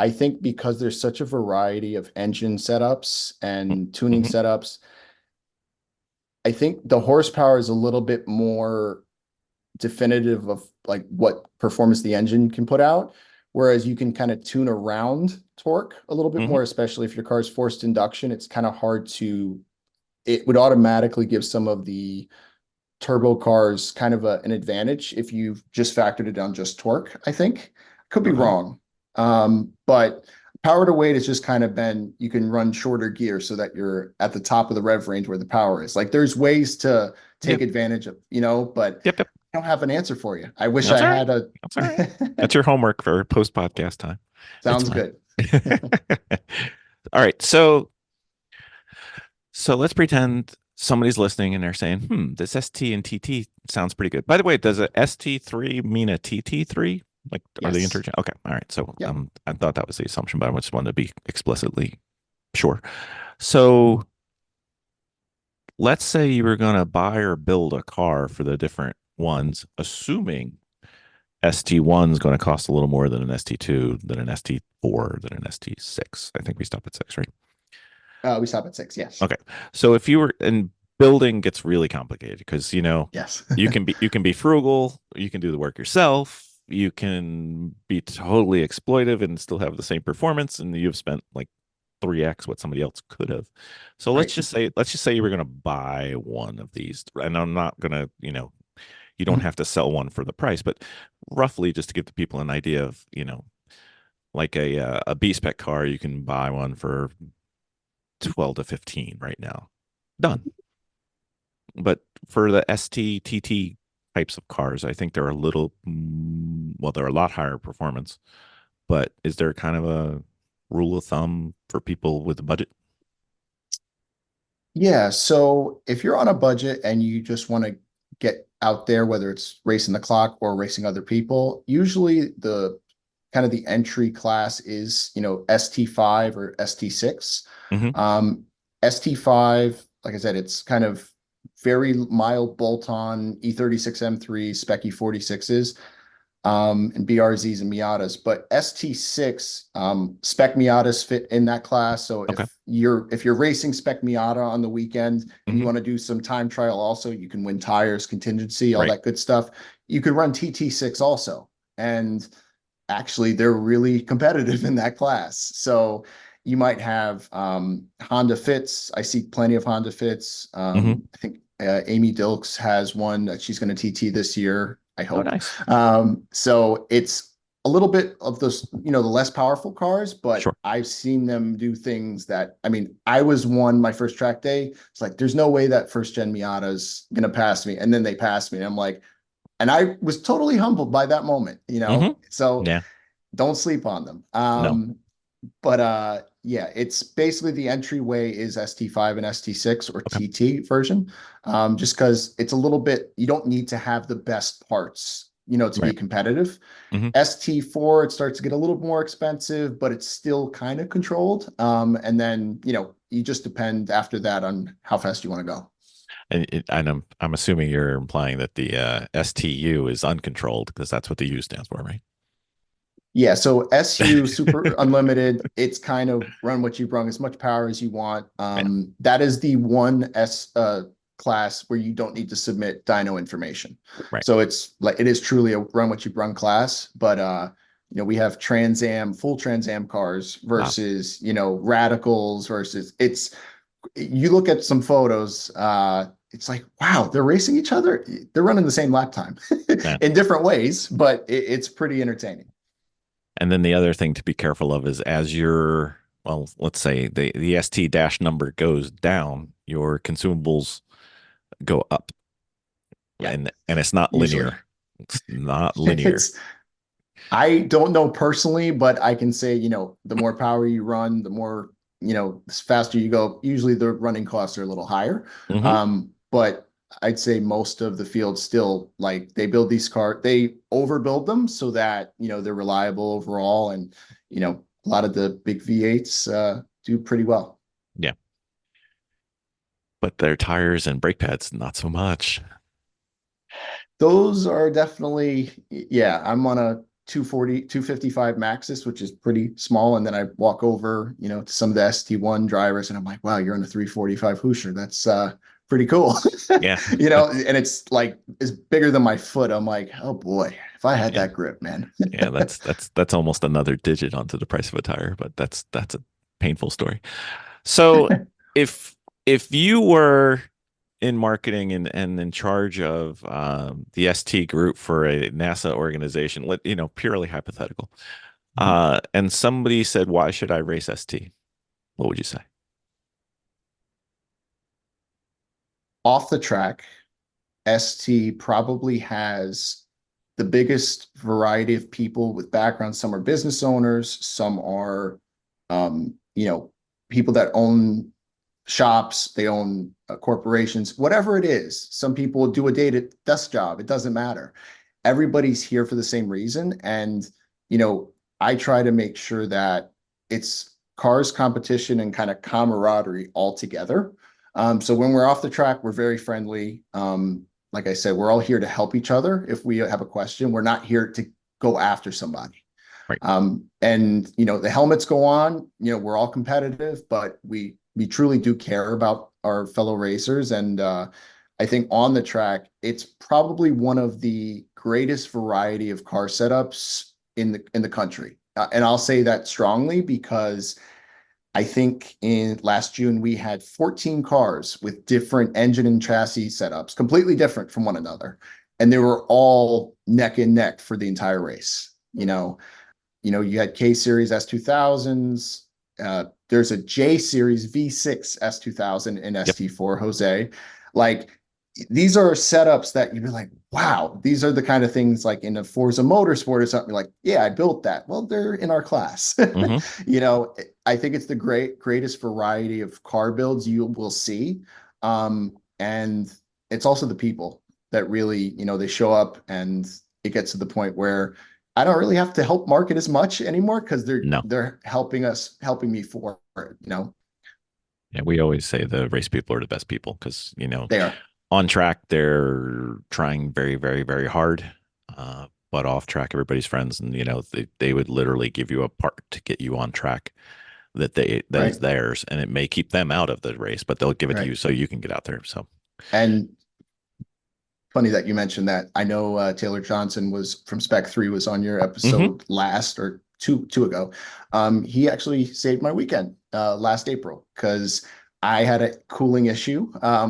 I think because there's such a variety of engine setups and tuning setups, I think the horsepower is a little bit more definitive of like what performance the engine can put out. Whereas you can kind of tune around torque a little bit more, especially if your car's forced induction. It's kind of hard it would automatically give some of the turbo cars kind of an advantage if you've just factored it down just torque, I think. Could be wrong. But power to weight has just kind of been, you can run shorter gear so that you're at the top of the rev range where the power is. Like there's ways to take advantage of, but I don't have an answer for you. I wish I had a. That's all right. That's your homework for post-podcast time. Sounds good. All right. So let's pretend somebody's listening and they're saying, this ST and TT sounds pretty good. By the way, does a ST3 mean a TT3? Like, are they interchangeable? Okay. All right. So I thought that was the assumption, but I just wanted to be explicitly sure. So let's say you were going to buy or build a car for the different ones, assuming ST1 is going to cost a little more than an ST2, than an ST4, than an ST6. I think we stop at 6, right? We stop at 6, yes. Okay. So if you were in building gets really complicated because yes. you can be frugal, you can do the work yourself, you can be totally exploitive and still have the same performance, and you've spent like 3x what somebody else could have. So let's just say you were going to buy one of these, and I'm not going to, you don't have to sell one for the price, but roughly just to give the people an idea of, like a B-spec car, you can buy one for 12 to 15 right now. Done. But for the ST, TT types of cars, I think they're they're a lot higher performance. But is there kind of a rule of thumb for people with a budget? Yeah. So if you're on a budget and you just want to get out there, whether it's racing the clock or racing other people, usually the kind of the entry class is, ST5 or ST6. ST5, like I said, it's kind of very mild bolt-on E36 M3 spec E46s. and BRZs and Miatas, but ST6 spec Miatas fit in that class. So Okay. if you're racing spec Miata on the weekend and you Mhm. want to do some time trial also, you can win tires, contingency, all Right. that good stuff. You could run TT6 also. And actually they're really competitive in that class. So you might have Honda Fits. I see plenty of Honda Fits. Mhm. I think Amy Dilks has one that she's going to TT this year, I Oh, hope. nice. So it's a little bit of those, the less powerful cars, but Sure. I've seen them do things that, I mean, I was one my first track day. It's like, there's no way that first gen Miata's going to pass me. And then they passed me. And I'm like, and I was totally humbled by that moment, Mhm. So Yeah. don't sleep on them. No. But yeah, it's basically the entryway is ST5 and ST6 or Okay. TT version. Just because it's a little bit, you don't need to have the best parts, to be Right. competitive. Mhm. ST4, it starts to get a little more expensive, but it's still kind of controlled. And then, you just depend after that on how fast you want to go. And I'm assuming you're implying that the STU is uncontrolled because that's what the U stands for, right? Yeah, so SU Super Unlimited, it's kind of run what you brung, as much power as you want. Yeah. That is the one class where you don't need to submit dyno information. Right. So it's like it is truly a run what you brung class, but we have full Trans Am cars Wow. versus, radicals versus you look at some photos, it's like, wow, they're racing each other. They're running the same lap time Yeah. in different ways, but it's pretty entertaining. And then the other thing to be careful of is as your, well, let's say the ST dash number goes down, your consumables go up. Yeah. And it's not Usually. linear. It's not linear. I don't know personally, but I can say, the more power you run, the more, the faster you go. Usually the running costs are a little higher. Mhm. But I'd say most of the field still like they build these cars, they overbuild them so that, they're reliable overall. And, a lot of the big V8s do pretty well. Yeah. But their tires and brake pads, not so much. Those are definitely, yeah, I'm on a 240, 255 Maxis, which is pretty small. And then I walk over, to some of the ST1 drivers and I'm like, wow, you're on a 345 Hoosier. That's pretty cool. Yeah. And it's like, it's bigger than my foot. I'm like, oh boy, if I had Yeah. that grip, man. Yeah, that's almost another digit onto the price of a tire, but that's a painful story. So if you were in marketing and in charge of the ST group for a NASA organization, purely hypothetical, and somebody said, "Why should I race ST?" What would you say? Off the track, ST probably has the biggest variety of people with backgrounds. Some are business owners, some are, people that own shops, they own corporations, whatever it is. Some people do a desk job. It doesn't matter. Everybody's here for the same reason. And, I try to make sure that it's cars competition and kind of camaraderie all together. So when we're off the track, we're very friendly. Like I said, we're all here to help each other. If we have a question, we're not here to go after somebody. Right. And the helmets go on, we're all competitive, but we truly do care about our fellow racers. And I think on the track, it's probably one of the greatest variety of car setups in the country. And I'll say that strongly because I think in last June, we had 14 cars with different engine and chassis setups, completely different from one another. And they were all neck and neck for the entire race. You had K Series S2000s. There's a J Series V6 S2000 and ST4 Jose. Like these are setups that you'd be like, wow, these are the kind of things like in a Forza Motorsport or something. You're like, yeah, I built that. Well, they're in our class. Mm-hmm. I think it's the greatest variety of car builds you will see. And it's also the people that really, they show up and it gets to the point where I don't really have to help market as much anymore because No. they're helping me for it, Yeah, we always say the race people are the best people because They are. on track they're trying very, very, very hard. butt off, track everybody's friends, and they would literally give you a part to get you on track that is Right. theirs, and it may keep them out of the race, but they'll give it to Right. you so you can get out there. So And funny that you mentioned that. I know Taylor Johnson was from Spec 3 was on your episode last or two ago. He actually saved my weekend last April because I had a cooling issue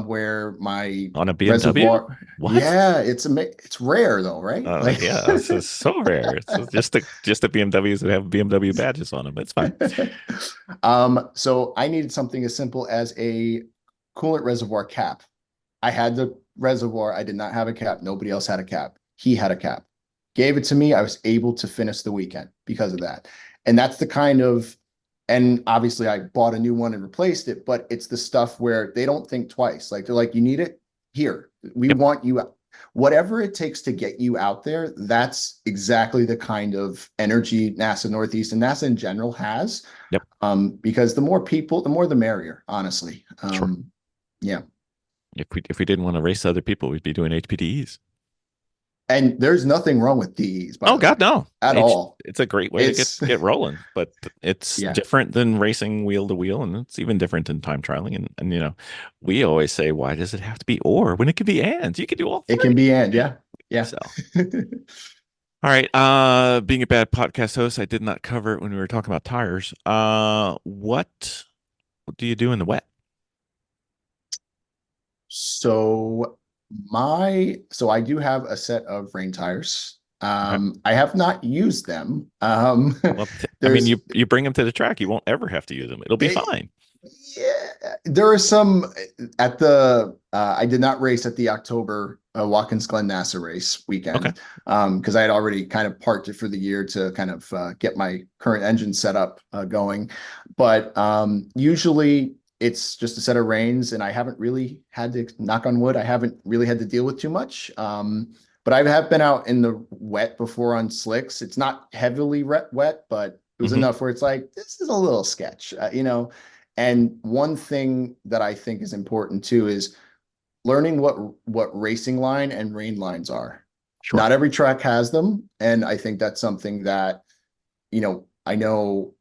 where my on a BMW, reservoir. what? Yeah, it's rare though, right? Like, yeah, this is so rare. It's just the BMWs that have BMW badges on them. It's fine. So I needed something as simple as a coolant reservoir cap. I had the reservoir. I did not have a cap. Nobody else had a cap. He had a cap. Gave it to me. I was able to finish the weekend because of that. And that's the kind of, and obviously I bought a new one and replaced it, but it's the stuff where they don't think twice. Like they're like, you need it here. We Yep. want you, whatever it takes to get you out there. That's exactly the kind of energy NASA Northeast and NASA in general has. Yep. Because the more people, the more the merrier, honestly. Sure. Yeah. If we didn't want to race other people, we'd be doing HPDEs. And there's nothing wrong with these, by the God, way, no. at all. It's a great way to get rolling, but it's Yeah. different than racing wheel to wheel, and it's even different than time trialing. And we always say, why does it have to be or when it can be and? You can do all three. It can be and, yeah. Yeah. So. All right. Being a bad podcast host, I did not cover it when we were talking about tires. What do you do in the wet? So I do have a set of rain tires. I have not used them. Well, I mean, you bring them to the track, you won't ever have to use them. It'll be fine. Yeah, there are some at the I did not race at the October Watkins Glen NASA race weekend because I had already kind of parked it for the year to kind of get my current engine setup going. But usually it's just a set of rains, and I haven't really had to, knock on wood, I haven't really had to deal with too much. But I have been out in the wet before on slicks. It's not heavily wet, but it was enough where it's like, this is a little sketch, And one thing that I think is important too is learning what racing line and rain lines are. Sure. Not every track has them. And I think that's something that, I know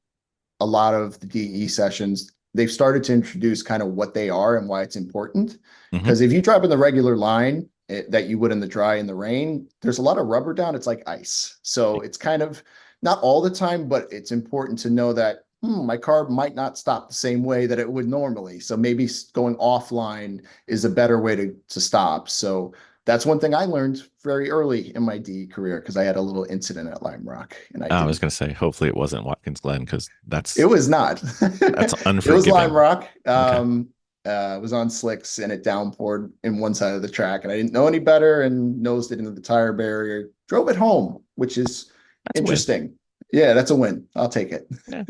a lot of the DE sessions, they've started to introduce kind of what they are and why it's important. Because if you drive in the regular line that you would in the dry in the rain, there's a lot of rubber down. It's like ice. So it's kind of not all the time, but it's important to know that my car might not stop the same way that it would normally. So maybe going offline is a better way to stop. So that's one thing I learned very early in my DE career because I had a little incident at Lime Rock. And I was going to say, hopefully it wasn't Watkins Glen because it was not. That's unforgiving. It was Lime Rock. It was on slicks and it downpoured in one side of the track, and I didn't know any better and nosed it into the tire barrier. Drove it home, which is interesting. Yeah, that's a win. I'll take it. Yeah,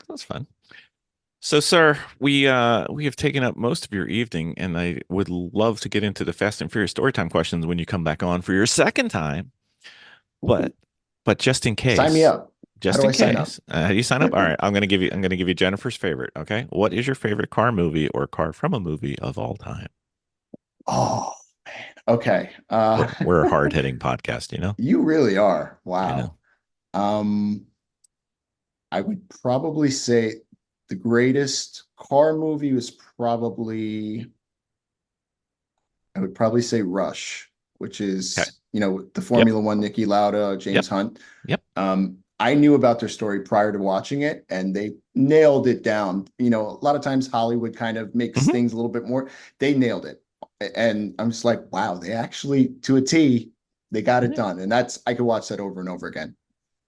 that's fun. So, sir, we have taken up most of your evening, and I would love to get into the Fast and Furious Storytime questions when you come back on for your second time. But just in case, sign me up. Just in case, how do you sign up? All right, I'm gonna give you Jennifer's favorite. Okay, what is your favorite car movie or car from a movie of all time? Oh man. Okay. We're a hard hitting podcast, You really are. Wow. I would probably say the greatest car movie was I would probably say Rush, which is, the Formula One, Niki Lauda, James Hunt. Yep. I knew about their story prior to watching it, and they nailed it down. A lot of times Hollywood kind of makes things a little bit more. They nailed it. And I'm just like, wow, they actually, to a T, they got it done. And I could watch that over and over again.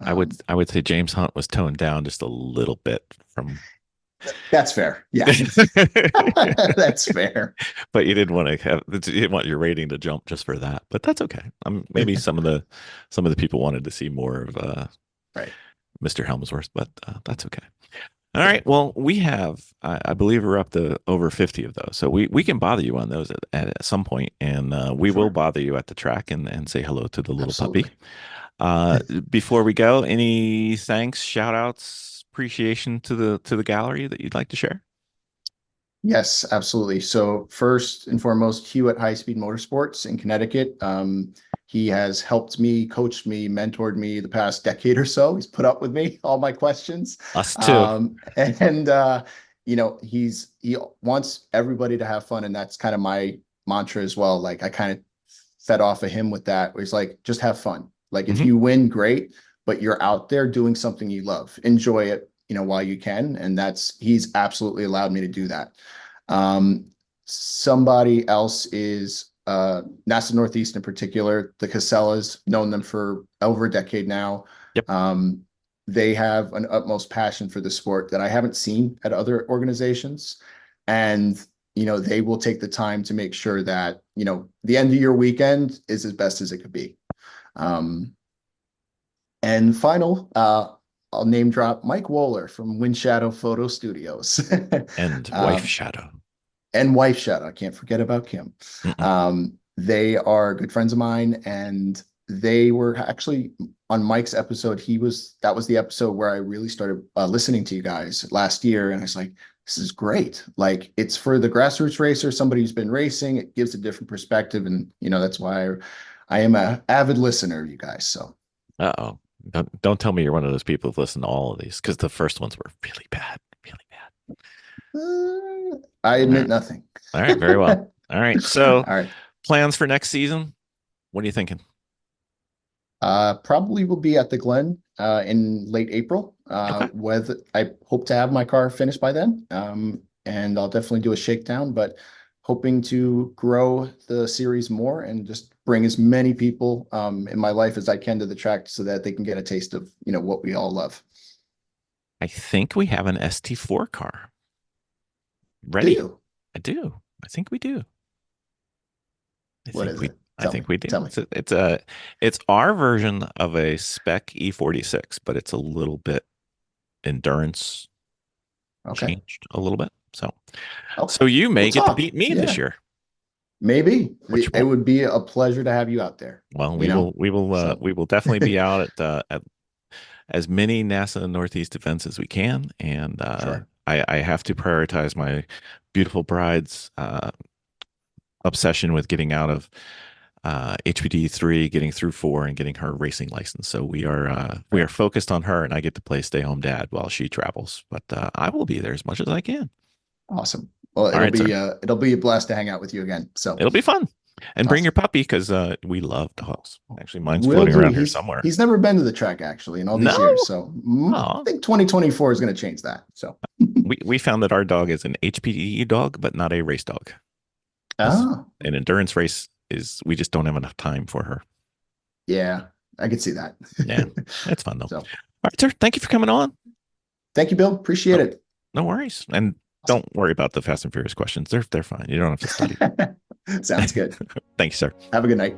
I would say James Hunt was toned down just a little bit from. That's fair. Yeah, that's fair. But you didn't want your rating to jump just for that. But that's okay. Maybe some of the people wanted to see more of Mr. Helmsworth, but that's okay. All right. Well, we have, I believe we're up to over 50 of those. So we can bother you on those at some point, and we will bother you at the track and say hello to the little puppy. Before we go, any thanks, shout outs, appreciation to the gallery that you'd like to share? Yes, absolutely. So first and foremost, Hugh at High Speed Motorsports in Connecticut. He has helped me, coached me, mentored me the past decade or so. He's put up with me, all my questions. Us too. And he wants everybody to have fun, and that's kind of my mantra as well. Like I kind of fed off of him with that, where he's like, just have fun. Like if you win, great, but you're out there doing something you love. Enjoy it, while you can. And he's absolutely allowed me to do that. Somebody else is NASA Northeast in particular. The Casellas, known them for over a decade now. Yep. They have an utmost passion for the sport that I haven't seen at other organizations. And, they will take the time to make sure that, the end of your weekend is as best as it could be. And final, I'll name drop Mike Wohler from Wind Shadow Photo Studios. And Wife Shadow. And Wife Shadow. I can't forget about Kim. They are good friends of mine, and they were actually on Mike's episode. That was the episode where I really started listening to you guys last year. And I was like, this is great. Like, it's for the grassroots racer, somebody who's been racing. It gives a different perspective. And, that's why I am an avid listener of you guys. So. Uh-oh. Don't tell me you're one of those people who've listened to all of these, because the first ones were really bad. I admit nothing. All right. Very well. All right. So all right. Plans for next season? What are you thinking? Probably will be at the Glen in late April. Okay. With I hope to have my car finished by then. And I'll definitely do a shakedown, but hoping to grow the series more and just bring as many people in my life as I can to the track so that they can get a taste of, what we all love. I think we have an ST-4 car ready. I do. I think we do. What is it? I think we do. Tell me. It's our version of a spec E46, but it's a little bit endurance changed a little bit. So you may get to beat me this year. Maybe it would be a pleasure to have you out there. Well, we will definitely be out at as many NASA Northeast events as we can, and Sure. I have to prioritize my beautiful bride's obsession with getting out of HPD 3, getting through 4, and getting her racing license. So we are focused on her, and I get to play stay home dad while she travels. But I will be there as much as I can. Awesome. Well, it'll be a blast to hang out with you again. So it'll be fun. And bring your puppy, because we love dogs. Actually, mine's floating around here somewhere. He's never been to the track actually in all these years. So I think 2024 is going to change that. So we found that our dog is an HPE dog, but not a race dog. Oh, an endurance race we just don't have enough time for her. Yeah, I could see that. Yeah, it's fun though. So, all right, sir. Thank you for coming on. Thank you, Bill. Appreciate it. No worries. And don't worry about the Fast and Furious questions. They're fine. You don't have to study. Sounds good. Thank you, sir. Have a good night.